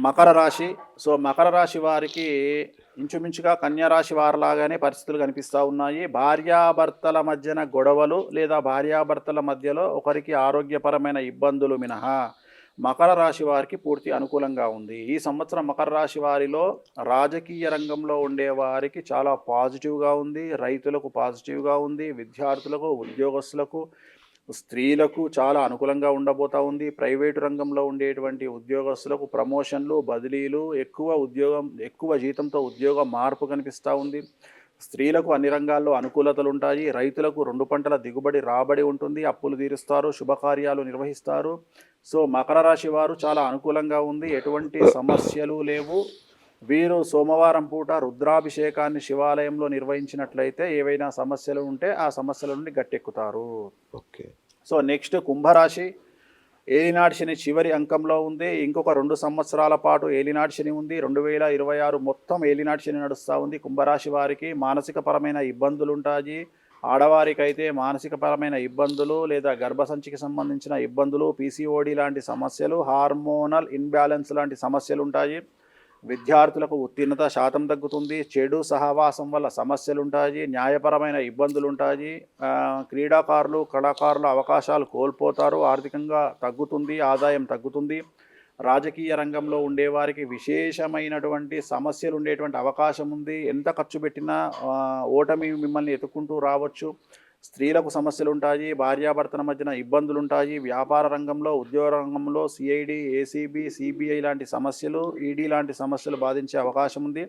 మకర రాశి. సో మకర రాశి వారికి ఇంచుమించుగా కన్యా రాశి వారిలాగానే పరిస్థితులు కనిపిస్తూ ఉన్నాయి. భార్యాభర్తల మధ్యన గొడవలు లేదా భార్యాభర్తల మధ్యలో ఒకరికి ఆరోగ్యపరమైన ఇబ్బందులు మినహా మకర రాశి వారికి పూర్తి అనుకూలంగా ఉంది. ఈ సంవత్సరం మకర రాశి వారిలో రాజకీయ రంగంలో ఉండే వారికి చాలా పాజిటివ్గా ఉంది. రైతులకు పాజిటివ్గా ఉంది. విద్యార్థులకు, ఉద్యోగస్తులకు, స్త్రీలకు చాలా అనుకూలంగా ఉండబోతా ఉంది. ప్రైవేటు రంగంలో ఉండేటువంటి ఉద్యోగస్తులకు ప్రమోషన్లు, బదిలీలు, ఎక్కువ జీతంతో ఉద్యోగ మార్పు కనిపిస్తూ ఉంది. స్త్రీలకు అన్ని రంగాల్లో అనుకూలతలు ఉంటాయి. రైతులకు 2 పంటల దిగుబడి రాబడి ఉంటుంది. అప్పులు తీరుస్తారు, శుభకార్యాలు నిర్వహిస్తారు. సో మకర రాశి వారు చాలా అనుకూలంగా ఉంది. ఎటువంటి సమస్యలు లేవు. వీరు సోమవారం పూట రుద్రాభిషేకాన్ని శివాలయంలో నిర్వహించినట్లయితే ఏవైనా సమస్యలు ఉంటే ఆ సమస్యల నుండి గట్టెక్కుతారు. ఓకే. సో నెక్స్ట్ కుంభరాశి. ఏలినాటి శని చివరి అంకంలో ఉంది. ఇంకొక 2 సంవత్సరాల పాటు ఏలినాటి శని ఉంది. 2026 మొత్తం ఏలినాటి శని నడుస్తూ ఉంది. కుంభరాశి వారికి మానసికపరమైన ఇబ్బందులు ఉంటాయి. ఆడవారికైతే మానసికపరమైన ఇబ్బందులు లేదా గర్భసంచికి సంబంధించిన ఇబ్బందులు, పీసీఓడి లాంటి సమస్యలు, హార్మోనల్ ఇన్బ్యాలెన్స్ లాంటి సమస్యలు ఉంటాయి. విద్యార్థులకు ఉత్తీర్ణత శాతం తగ్గుతుంది. చెడు సహవాసం వల్ల సమస్యలు ఉంటాయి. న్యాయపరమైన ఇబ్బందులు ఉంటాయి. క్రీడాకారులు, కళాకారుల అవకాశాలు కోల్పోతారు. ఆర్థికంగా తగ్గుతుంది, ఆదాయం తగ్గుతుంది. రాజకీయ రంగంలో ఉండేవారికి విశేషమైనటువంటి సమస్యలు ఉండేటువంటి అవకాశం ఉంది. ఎంత ఖర్చు పెట్టినా ఓటమి మిమ్మల్ని ఎత్తుకుంటూ రావచ్చు. స్త్రీలకు సమస్యలు ఉంటాయి. భార్యాభర్తల మధ్యన ఇబ్బందులు ఉంటాయి. వ్యాపార రంగంలో, ఉద్యోగ రంగంలో సిఐడి, ఏసీబీ, సిబిఐ లాంటి సమస్యలు, ఈడీ లాంటి సమస్యలు బాధించే అవకాశం ఉంది.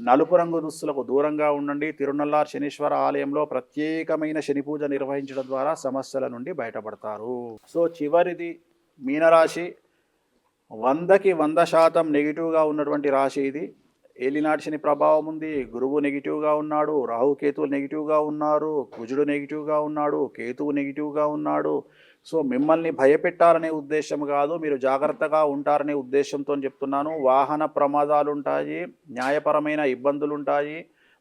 నలుపు రంగు దుస్తులకు దూరంగా ఉండండి. తిరునల్లార్ శనీశ్వర ఆలయంలో ప్రత్యేకమైన శని పూజ నిర్వహించడం ద్వారా సమస్యల నుండి బయటపడతారు. సో చివరిది మీనరాశి. 100కి 100% నెగిటివ్గా ఉన్నటువంటి రాశి ఇది. ఏలినాటి శని ప్రభావం ఉంది. గురువు నెగిటివ్గా ఉన్నాడు. రాహుకేతువు నెగిటివ్గా ఉన్నారు. కుజుడు నెగిటివ్గా ఉన్నాడు. కేతువు నెగిటివ్గా ఉన్నాడు. సో మిమ్మల్ని భయపెట్టాలనే ఉద్దేశం కాదు, మీరు జాగ్రత్తగా ఉంటారనే ఉద్దేశంతో చెప్తున్నాను. వాహన ప్రమాదాలు ఉంటాయి. న్యాయపరమైన ఇబ్బందులు ఉంటాయి.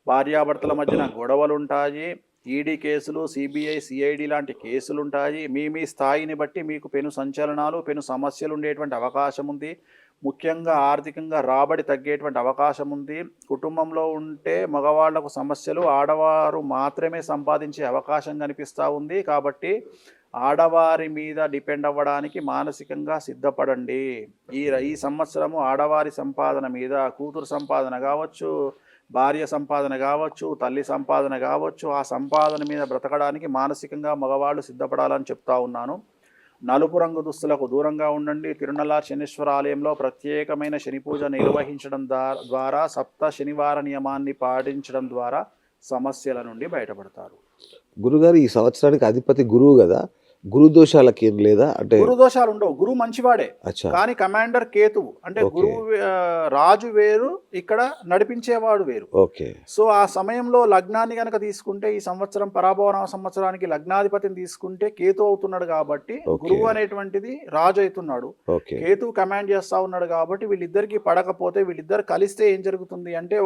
భార్యాభర్తల మధ్యన గొడవలు ఉంటాయి. ఈడీ కేసులు, సిబిఐ, సిఐడి లాంటి కేసులు ఉంటాయి. మీ స్థాయిని బట్టి మీకు పెను సంచలనాలు, పెను సమస్యలు ఉండేటువంటి అవకాశం ఉంది. ముఖ్యంగా ఆర్థికంగా రాబడి తగ్గేటువంటి అవకాశం ఉంది. కుటుంబంలో ఉంటే మగవాళ్లకు సమస్యలు, ఆడవారు మాత్రమే సంపాదించే అవకాశం కనిపిస్తూ ఉంది. కాబట్టి ఆడవారి మీద డిపెండ్ అవ్వడానికి మానసికంగా సిద్ధపడండి. ఈ సంవత్సరము ఆడవారి సంపాదన మీద, కూతురు సంపాదన కావచ్చు, భార్య సంపాదన కావచ్చు, తల్లి సంపాదన కావచ్చు, ఆ సంపాదన మీద బ్రతకడానికి మానసికంగా మగవాళ్ళు సిద్ధపడాలని చెప్తా ఉన్నాను. నలుపు రంగు దుస్తులకు దూరంగా ఉండండి. తిరునల్లార్ శనీశ్వర ఆలయంలో ప్రత్యేకమైన శని పూజ నిర్వహించడం ద్వారా, సప్త శనివార నియమాన్ని పాటించడం ద్వారా సమస్యల నుండి బయటపడతారు. గురుగారు, ఈ సంవత్సరానికి అధిపతి గురువు కదా, గురు దోషాలకి ఏం లేదా? అంటే గురు దోషాలు ఉండవు. గురువు మంచివాడే, కానీ కమాండర్ కేతువు అంటే గురువు రాజు వేరు, ఇక్కడ నడిపించేవాడు వేరు. ఓకే. సో ఆ సమయంలో లగ్నాన్ని కనుక తీసుకుంటే, ఈ సంవత్సరం పరాభవన సంవత్సరానికి లగ్నాధిపతిని తీసుకుంటే కేతు అవుతున్నాడు కాబట్టి గురువు అనేటువంటిది రాజు అవుతున్నాడు. కేతు కమాండ్ చేస్తా ఉన్నాడు కాబట్టి వీళ్ళిద్దరికి పడకపోతే, వీళ్ళిద్దరు కలిస్తే ఏం జరుగుతుంది అంటే,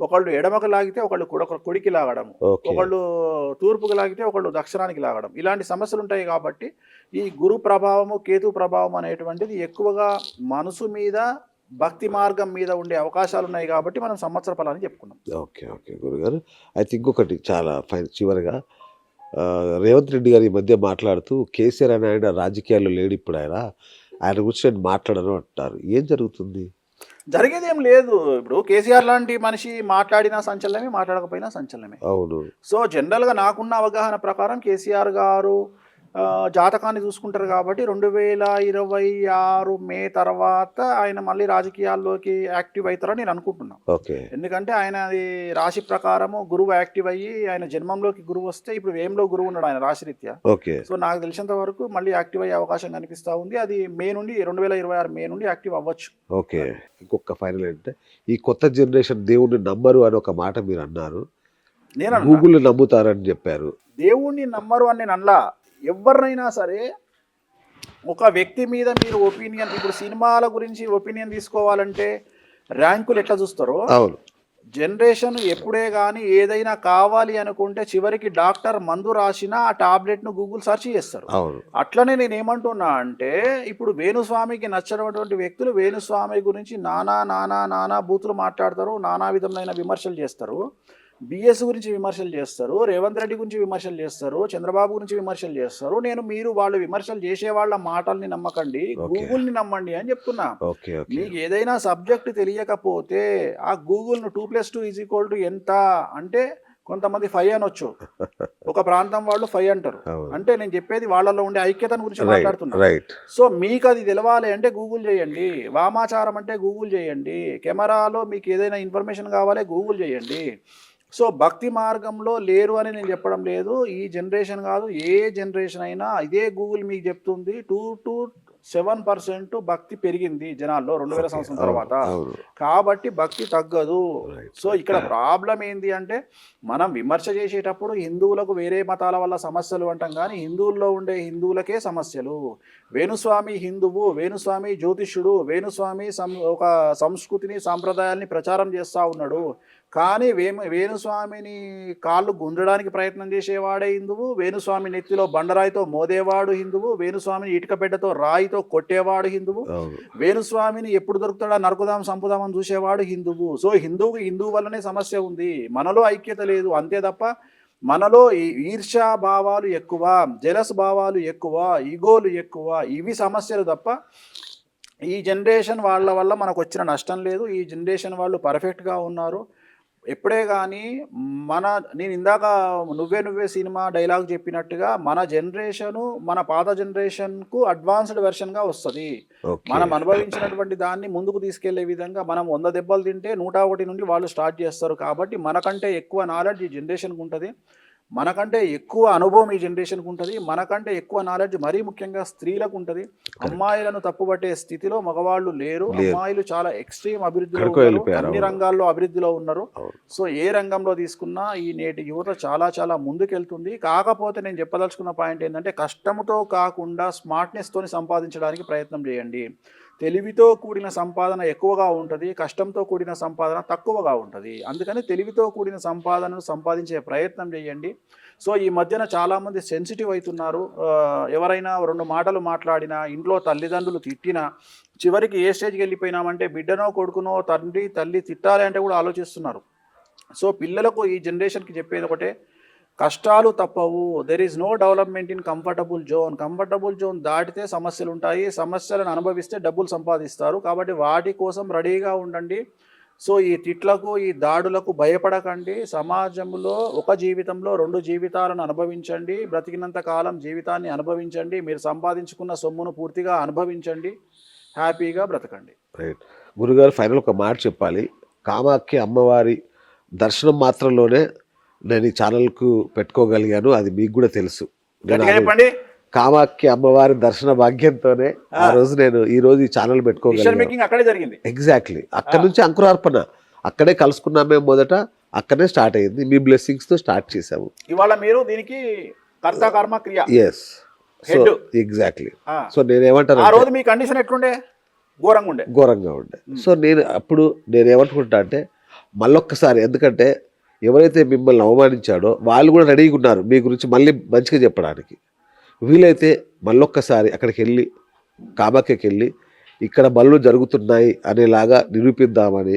ఒకళ్ళు ఎడమకు లాగితే ఒకళ్ళు కుడికి లాగడం, ఒకళ్ళు తూర్పుకు లాగితే ఒకళ్ళు దక్షిణానికి లాగడం, ఇలాంటి సమస్యలు ఉంటాయి. కాబట్టి ఈ గురు ప్రభావము, కేతు ప్రభావం అనేటువంటిది ఎక్కువగా మనసు మీద, భక్తి మార్గం మీద ఉండే అవకాశాలు ఉన్నాయి. కాబట్టి మనం సంవత్సర ఫలాన్ని చెప్పుకున్నాం. ఓకే ఓకే గురుగారు. అయితే ఇంకొకటి చాలా చివరిగా, రేవంత్ రెడ్డి గారు ఈ మధ్య మాట్లాడుతూ కేసీఆర్ అని ఆయన రాజకీయాల్లో లేడు, ఇప్పుడు ఆయన గురించి నేను మాట్లాడను అంటారు. ఏం జరుగుతుంది? జరిగేది ఏం లేదు. ఇప్పుడు కేసీఆర్ లాంటి మనిషి మాట్లాడినా సంచలనమే, మాట్లాడకపోయినా సంచలనమే. అవును. సో జనరల్గా నాకున్న అవగాహన ప్రకారం కేసీఆర్ గారు జాతకాన్ని చూసుకుంటారు కాబట్టి 2026 మే తర్వాత ఆయన మళ్ళీ రాజకీయాల్లోకి యాక్టివ్ అవుతారని నేను అనుకుంటున్నాను. ఎందుకంటే ఆయన రాశి ప్రకారము గురువు యాక్టివ్ అయ్యి, ఆయన జన్మంలోకి గురువు వస్తే, ఇప్పుడు వేయంలో గురువు ఉన్నాడు ఆయన రాశిరీత్యా. సో నాకు తెలిసినంత వరకు మళ్ళీ యాక్టివ్ అయ్యే అవకాశం కనిపిస్తూ ఉంది. అది మే నుండి 2026 మే నుండి యాక్టివ్ అవ్వచ్చు. ఓకే. ఇంకొక ఫైనల్ అంటే, ఈ కొత్త జనరేషన్ దేవుణ్ణి నమ్మరు అని ఒక మాట మీరు అన్నారు. నేను గూగుల్ నమ్ముతారని చెప్పారు. దేవుణ్ణి నమ్మరు అని నేను అనలా. ఎవరినైనా సరే ఒక వ్యక్తి మీద మీరు ఒపీనియన్, ఇప్పుడు సినిమాల గురించి ఒపీనియన్ తీసుకోవాలంటే ర్యాంకులు ఎట్లా చూస్తారో, జనరేషన్ ఎప్పుడే కానీ ఏదైనా కావాలి అనుకుంటే చివరికి డాక్టర్ మందు రాసిన ఆ టాబ్లెట్ను గూగుల్ సెర్చ్ చేస్తారు. అవును. అట్లనే నేను ఏమంటున్నా అంటే ఇప్పుడు వేణుస్వామికి నచ్చినటువంటి వ్యక్తులు వేణుస్వామి గురించి నానా బూతులు మాట్లాడతారు, నానా విధమైన విమర్శలు చేస్తారు. బిఎస్ గురించి విమర్శలు చేస్తారు, రేవంత్ రెడ్డి గురించి విమర్శలు చేస్తారు, చంద్రబాబు గురించి విమర్శలు చేస్తారు. మీరు వాళ్ళు విమర్శలు చేసే వాళ్ళ మాటల్ని నమ్మకండి, గూగుల్ని నమ్మండి అని చెప్తున్నా. మీకు ఏదైనా సబ్జెక్ట్ తెలియకపోతే ఆ గూగుల్ను 2+2 ఎంత అంటే కొంతమంది 5 అనొచ్చు, ఒక ప్రాంతం వాళ్ళు 5 అంటారు. అంటే నేను చెప్పేది వాళ్ళలో ఉండే ఐక్యతను గురించి మాట్లాడుతున్నా. సో మీకు అది తెలవాలి అంటే గూగుల్ చేయండి, వామాచారం అంటే గూగుల్ చేయండి, కెమెరాలో మీకు ఏదైనా ఇన్ఫర్మేషన్ కావాలి గూగుల్ చేయండి. సో భక్తి మార్గంలో లేరు అని నేను చెప్పడం లేదు. ఈ జనరేషన్ కాదు, ఏ జనరేషన్ అయినా ఇదే గూగుల్ మీకు చెప్తుంది. 2 to 7% భక్తి పెరిగింది జనాల్లో 2000 సంవత్సరం తర్వాత. కాబట్టి భక్తి తగ్గదు. సో ఇక్కడ ప్రాబ్లం ఏంది అంటే మనం విమర్శ చేసేటప్పుడు హిందువులకు వేరే మతాల వల్ల సమస్యలు అంటాం, కానీ హిందువుల్లో ఉండే హిందువులకే సమస్యలు. వేణుస్వామి హిందువు, వేణుస్వామి జ్యోతిష్యుడు, వేణుస్వామి ఒక సంస్కృతిని సాంప్రదాయాల్ని ప్రచారం చేస్తూ ఉన్నాడు. కానీ వేణుస్వామిని కాళ్ళు గుంజడానికి ప్రయత్నం చేసేవాడే హిందువు, వేణుస్వామి నెత్తిలో బండరాయితో మోదేవాడు హిందువు, వేణుస్వామిని ఇటుకబిడ్డతో రాయితో కొట్టేవాడు హిందువు, వేణుస్వామిని ఎప్పుడు దొరుకుతాడా నరుకుదాం సంపుదామని చూసేవాడు హిందువు. సో హిందువు వల్లనే సమస్య ఉంది, మనలో ఐక్యత లేదు అంతే తప్ప మనలో ఈర్ష్యా భావాలు ఎక్కువ, జెలస్ భావాలు ఎక్కువ, ఈగోలు ఎక్కువ, ఇవి సమస్యలు తప్ప ఈ జనరేషన్ వాళ్ళ వల్ల మనకు వచ్చిన నష్టం లేదు. ఈ జనరేషన్ వాళ్ళు పర్ఫెక్ట్గా ఉన్నారు. ఎప్పుడే కానీ నేను ఇందాక నువ్వే సినిమా డైలాగ్ చెప్పినట్టుగా మన జనరేషను మన పాత జనరేషన్కు అడ్వాన్స్డ్ వెర్షన్గా వస్తుంది. మనం అనుభవించినటువంటి దాన్ని ముందుకు తీసుకెళ్లే విధంగా మనం 100 దెబ్బలు తింటే 101 నుండి వాళ్ళు స్టార్ట్ చేస్తారు. కాబట్టి మనకంటే ఎక్కువ నాలెడ్జ్ ఈ జనరేషన్కి ఉంటుంది, మనకంటే ఎక్కువ అనుభవం ఈ జనరేషన్కి ఉంటుంది, మనకంటే ఎక్కువ నాలెడ్జ్ మరీ ముఖ్యంగా స్త్రీలకు ఉంటుంది. అమ్మాయిలను తప్పుపట్టే స్థితిలో మగవాళ్ళు లేరు. అమ్మాయిలు చాలా ఎక్స్ట్రీమ్ అభివృద్ధిలో ఉన్నారు, అన్ని రంగాల్లో అభివృద్ధిలో ఉన్నారు. సో ఏ రంగంలో తీసుకున్నా ఈ నేటి యువత చాలా ముందుకెళ్తుంది. కాకపోతే నేను చెప్పదలుచుకున్న పాయింట్ ఏంటంటే కష్టంతో కాకుండా స్మార్ట్నెస్తోని సంపాదించడానికి ప్రయత్నం చేయండి. తెలివితో కూడిన సంపాదన ఎక్కువగా ఉంటుంది, కష్టంతో కూడిన సంపాదన తక్కువగా ఉంటుంది. అందుకని తెలివితో కూడిన సంపాదనను సంపాదించే ప్రయత్నం చేయండి. సో ఈ మధ్యన చాలామంది సెన్సిటివ్ అవుతున్నారు. ఎవరైనా 2 మాటలు మాట్లాడినా, ఇంట్లో తల్లిదండ్రులు తిట్టినా, చివరికి ఏ స్టేజ్కి వెళ్ళిపోయినామంటే బిడ్డనో కొడుకునో తల్లి తిట్టాలి అంటే కూడా ఆలోచిస్తున్నారు. సో పిల్లలకు ఈ జనరేషన్కి చెప్పేది ఒకటే, కష్టాలు తప్పవు. There is no development in comfortable zone. Comfortable zone దాటితే సమస్యలు ఉంటాయి, సమస్యలను అనుభవిస్తే డబ్బులు సంపాదిస్తారు. కాబట్టి వాటి కోసం రెడీగా ఉండండి. సో ఈ తిట్లకు ఈ దాడులకు భయపడకండి. సమాజంలో ఒక జీవితంలో 2 జీవితాలను అనుభవించండి. బ్రతికినంత కాలం జీవితాన్ని అనుభవించండి. మీరు సంపాదించుకున్న సొమ్మును పూర్తిగా అనుభవించండి, హ్యాపీగా బ్రతకండి. రైట్ గురుగారు, ఫైనల్ ఒక మాట చెప్పాలి. కామాఖ్య అమ్మవారి దర్శనం మాత్రంలోనే నేను ఈ ఛానల్కు పెట్టుకోగలిగాను, అది మీకు కూడా తెలుసు. కామాఖ్య అమ్మవారి దర్శన భాగ్యంతోనే ఆ రోజు నేను ఈ రోజు ఈ ఛానల్ పెట్టుకోగలిగాను. ఎగ్జాక్ట్లీ అక్కడ నుంచి అంకురార్పణ, అక్కడే కలుసుకున్నాం మేము. మొదట అక్కడే స్టార్ట్ అయ్యింది, మీ బ్లెస్సింగ్స్ తో స్టార్ట్ చేసాము. ఇవాళ మీరు దీనికి కర్త కర్మ క్రియ. Yes, so exactly. సో నేనేమంటాను, ఆ రోజు మీ కండిషన్ ఎట్లుండే? ఘోరంగా ఉండే. సో నేను ఏమనుకుంటా అంటే మళ్ళొక్కసారి, ఎందుకంటే ఎవరైతే మిమ్మల్ని అవమానించాడో వాళ్ళు కూడా రెడీగా ఉన్నారు మీ గురించి మళ్ళీ మంచిగా చెప్పడానికి. వీలైతే మళ్ళొక్కసారి అక్కడికి వెళ్ళి, కామాఖ్యకి వెళ్ళి, ఇక్కడ బళ్ళు జరుగుతున్నాయి అనేలాగా నిరూపిద్దామని,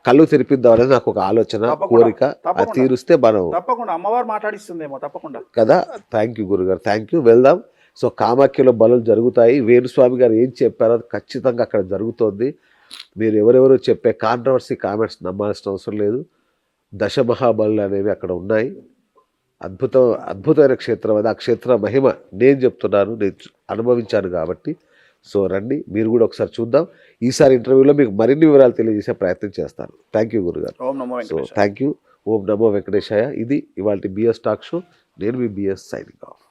కళ్ళు తెరిపిద్దామనేది నాకు ఒక ఆలోచన, కోరిక. అది తీరుస్తే మనం తప్పకుండా అమ్మవారు మాట్లాడిస్తుందేమో తప్పకుండా కదా. థ్యాంక్ యూ గురుగారు, థ్యాంక్ యూ. వెళ్దాం. సో కామాఖ్యలో బలులు జరుగుతాయి. వేణుస్వామి గారు ఏం చెప్పారో అది ఖచ్చితంగా అక్కడ జరుగుతోంది. మీరు ఎవరెవరో చెప్పే కాంట్రవర్సీ కామెంట్స్ నమ్మాల్సిన అవసరం లేదు. దశమహాబలులు అనేవి అక్కడ ఉన్నాయి. అద్భుతమైన క్షేత్రం అది. ఆ క్షేత్ర మహిమ నేను చెప్తున్నాను, నేను అనుభవించాను కాబట్టి. సో రండి, మీరు కూడా ఒకసారి చూద్దాం. ఈసారి ఇంటర్వ్యూలో మీకు మరిన్ని వివరాలు తెలియజేసే ప్రయత్నం చేస్తాను. థ్యాంక్ యూ గురుగారు. So thank you. ఓం నమో వెంకటేశాయ. ఇది ఇవాళ బిఎస్ టాక్ షో. నేను మీ బిఎస్ సైనింగ్ ఆఫ్.